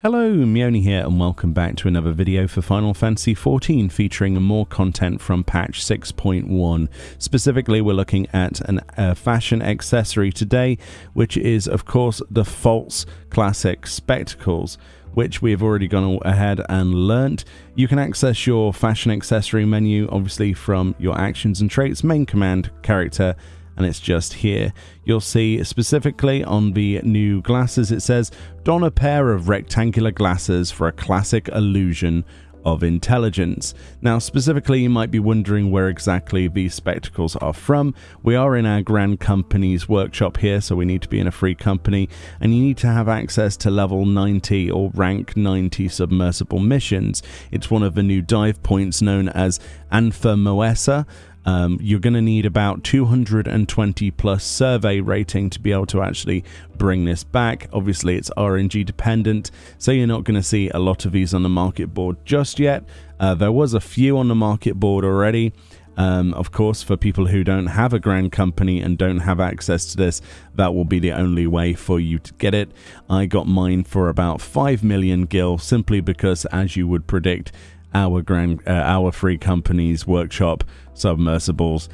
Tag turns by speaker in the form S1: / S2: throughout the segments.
S1: Hello, Meoni here, and welcome back to another video for Final Fantasy XIV featuring more content from patch 6.1. Specifically, we're looking at a fashion accessory today, which is, of course, the false classic spectacles, which we've already gone ahead and learnt. You can access your fashion accessory menu, obviously, from your actions and traits main command character, and it's just here. You'll see specifically on the new glasses it says, don a pair of rectangular glasses for a classic illusion of intelligence. Now specifically you might be wondering where exactly these spectacles are from. We are in our Grand Company's workshop here, so we need to be in a free company, and you need to have access to level 90 or rank 90 submersible missions. It's one of the new dive points known as Moessa. You're going to need about 220 plus survey rating to be able to actually bring this back. Obviously it's RNG dependent, so you're not going to see a lot of these on the market board just yet. There was a few on the market board already. Of course, for people who don't have a Grand Company and don't have access to this, that will be the only way for you to get it. I got mine for about 5 million gil, simply because, as you would predict, our free company's workshop submersibles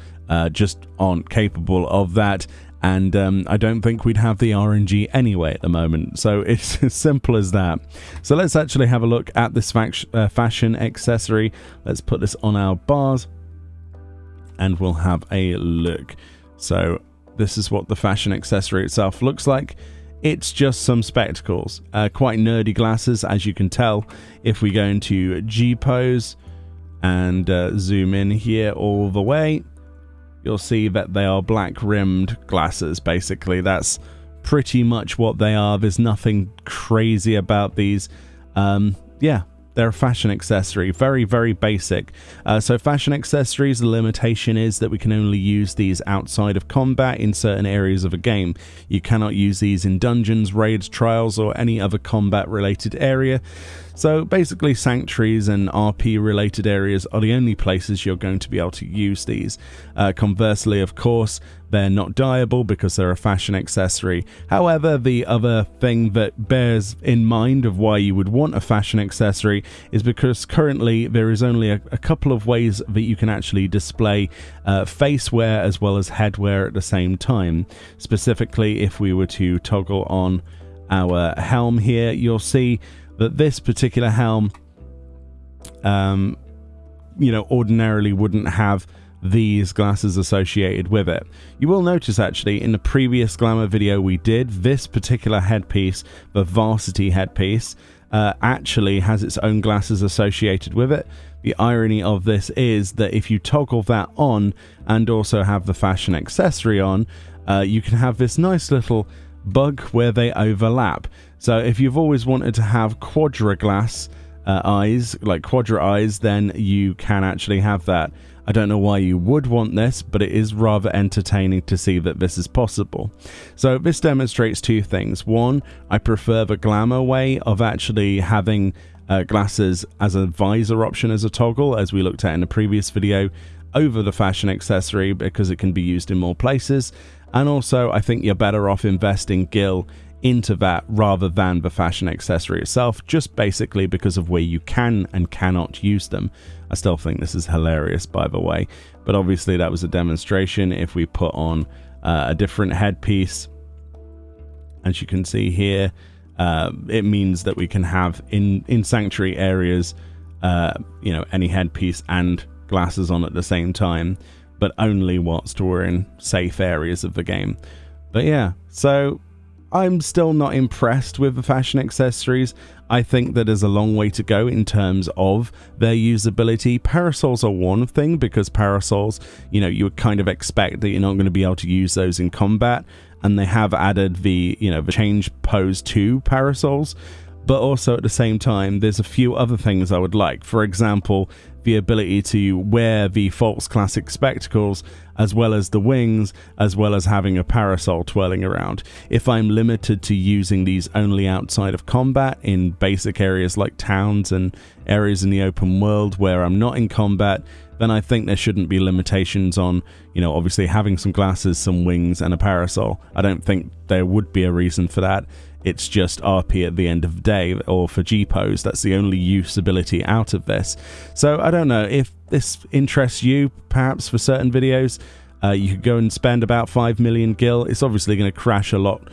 S1: just aren't capable of that, and I don't think we'd have the RNG anyway at the moment, so it's as simple as that. So let's actually have a look at this fashion accessory. Let's put this on our bars and we'll have a look. So this is what the fashion accessory itself looks like. It's just some spectacles, quite nerdy glasses, as you can tell. If we go into G pose and zoom in here all the way, you'll see that they are black rimmed glasses. Basically, that's pretty much what they are. There's nothing crazy about these. Yeah, they're a fashion accessory, very, very basic. So fashion accessories, the limitation is that we can only use these outside of combat in certain areas of a game. You cannot use these in dungeons, raids, trials, or any other combat related area. So basically sanctuaries and RP related areas are the only places you're going to be able to use these. Conversely, of course, they're not dyeable because they're a fashion accessory. However, the other thing that bears in mind of why you would want a fashion accessory is because currently there is only a couple of ways that you can actually display face wear as well as head wear at the same time. Specifically, if we were to toggle on our helm here, you'll see that this particular helm, you know, ordinarily wouldn't have these glasses associated with it. You will notice actually in the previous glamour video we did, this particular headpiece, the varsity headpiece, actually has its own glasses associated with it. The irony of this is that if you toggle that on and also have the fashion accessory on, you can have this nice little bug where they overlap. So if you've always wanted to have quadra glass eyes, like quadra eyes, then you can actually have that. I don't know why you would want this, but it is rather entertaining to see that this is possible. So this demonstrates two things. One, I prefer the glamour way of actually having glasses as a visor option as a toggle, as we looked at in the previous video, over the fashion accessory because it can be used in more places. And also, I think you're better off investing gil into that rather than the fashion accessory itself, just basically because of where you can and cannot use them. I still think this is hilarious, by the way, but obviously that was a demonstration. If we put on a different headpiece, as you can see here, it means that we can have in sanctuary areas, you know, any headpiece and glasses on at the same time, but only whilst we're in safe areas of the game. But yeah, so I'm still not impressed with the fashion accessories. I think that there's a long way to go in terms of their usability. Parasols are one thing, because parasols, you know, you would kind of expect that you're not going to be able to use those in combat, and they have added the, you know, the change pose to parasols. But also at the same time, there's a few other things I would like. For example, the ability to wear the false classic spectacles as well as the wings, as well as having a parasol twirling around. If I'm limited to using these only outside of combat in basic areas like towns and areas in the open world where I'm not in combat, then I think there shouldn't be limitations on, you know, obviously having some glasses, some wings and a parasol. I don't think there would be a reason for that. it's just RP at the end of the day, or for G-pose. That's the only usability out of this. So I don't know if this interests you, perhaps for certain videos. You could go and spend about 5 million gil. It's obviously going to crash a lot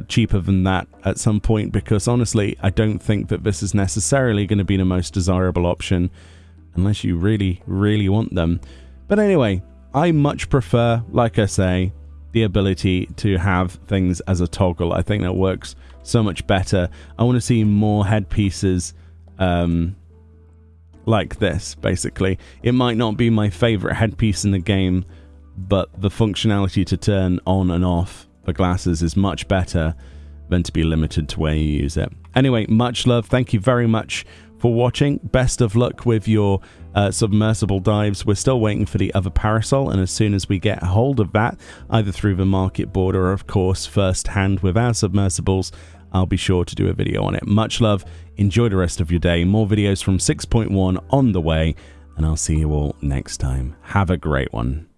S1: cheaper than that at some point, because honestly, I don't think that this is necessarily going to be the most desirable option unless you really, really want them. But anyway, I much prefer, like I say, the ability to have things as a toggle. I think that works so much better. I want to see more headpieces like this, basically. It might not be my favorite headpiece in the game, but the functionality to turn on and off the glasses is much better than to be limited to where you use it. Anyway, much love. Thank you very much for watching. Best of luck with your submersible dives. We're still waiting for the other parasol, and as soon as we get a hold of that, either through the market board or of course first hand with our submersibles, I'll be sure to do a video on it. Much love. Enjoy the rest of your day. More videos from 6.1 on the way, and I'll see you all next time. Have a great one.